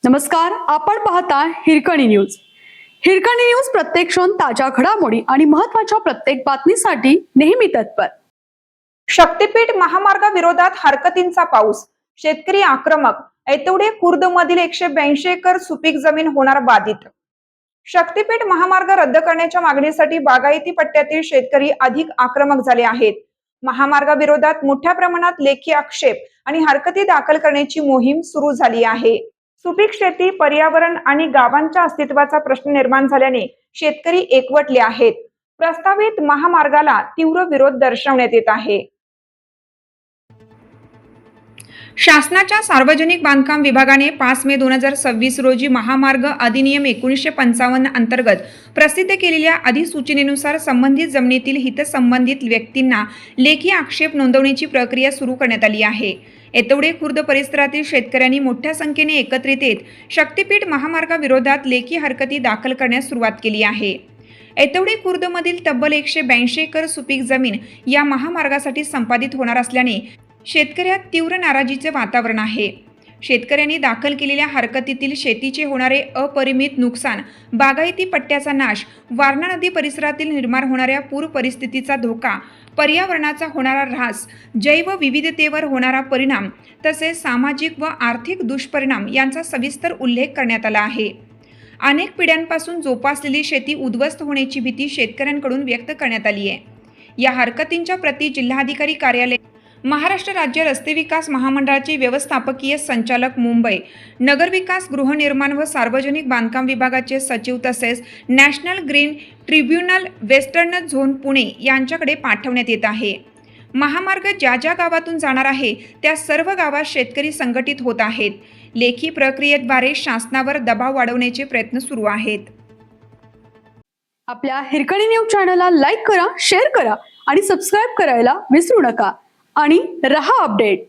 नमस्कार, आपण पाहता हिरकणी न्यूज. हिरकणी न्यूज प्रत्येक क्षण ताज्या घडामोडी आणि महत्त्वाच्या प्रत्येक बातमीसाठी नेहमी तत्पर. शक्तीपीठ महामार्गाविरोधात हरकतींचा पाऊस, शेतकरी आक्रमक. ऐतवडे खुर्द मधील 182 एकर सुपीक जमीन होणार बाधित. शक्तीपीठ महामार्ग रद्द करण्याच्या मागणीसाठी बागायती पट्ट्यातील शेतकरी अधिक आक्रमक झाले आहेत. महामार्गाविरोधात मोठ्या प्रमाणात लेखी आक्षेप आणि हरकती दाखल करण्याची मोहीम सुरू झाली आहे. सुपीक शेती, पर्यावरण आणि गावांच्या अस्तित्वाचा प्रश्न निर्माण झाल्याने शेतकरी एकवटले आहेत. प्रस्तावित महामार्गाला तीव्र विरोध दर्शवण्यात येत आहे. शासनाच्या सार्वजनिक बांधकाम विभागाने 5 मे 2026 रोजी महामार्ग अधिनियम 1955 अंतर्गत प्रसिद्ध केलेल्या अधिसूचनेनुसार संबंधित जमिनीतील हितसंबंधित व्यक्तींना लेखी आक्षेप नोंदवण्याची प्रक्रिया सुरू करण्यात आली आहे. ऐतवडे खुर्द परिसरातील शेतकऱ्यांनी मोठ्या संख्येने एकत्रित येत शक्तीपीठ महामार्गाविरोधात लेखी हरकती दाखल करण्यास सुरुवात केली आहे. ऐतवडे खुर्दमधील तब्बल 182 एकर सुपीक जमीन या महामार्गासाठी संपादित होणार असल्याने शेतकऱ्यात तीव्र नाराजीचे वातावरण आहे. शेतकऱ्यांनी दाखल केलेल्या हरकतीतील शेतीचे होणारे अपरिमित नुकसान, बागायती पट्ट्याचा नाश, वारणा नदी परिसरातील निर्माण होणाऱ्या पूर परिस्थितीचा धोका, पर्यावरणाचा होणारा ऱ्हास, जैवविविधतेवर होणारा परिणाम तसेच सामाजिक व आर्थिक दुष्परिणाम यांचा सविस्तर उल्लेख करण्यात आला आहे. अनेक पिढ्यांपासून जोपासलेली शेती उद्ध्वस्त होण्याची भीती शेतकऱ्यांकडून व्यक्त करण्यात आली आहे. या हरकतींच्या प्रती जिल्हाधिकारी कार्यालय, महाराष्ट्र राज्य रस्ते विकास महामंडळाचे व्यवस्थापकीय संचालक मुंबई, नगरविकास, गृहनिर्माण व सार्वजनिक बांधकाम विभागाचे सचिव तसेच national green tribunal western zone Pune यांच्याकडे पाठवण्यात येत आहे. महामार्ग ज्या ज्या गावातून जाणार आहे त्या सर्व गावात शेतकरी संघटित होत आहेत. लेखी प्रक्रियेद्वारे शासनावर दबाव वाढवण्याचे प्रयत्न सुरू आहेत. आपल्या हिरकणी न्यूज चॅनलला लाईक करा, शेअर करा आणि सबस्क्राईब करायला विसरू नका आणि रहा अपडेट.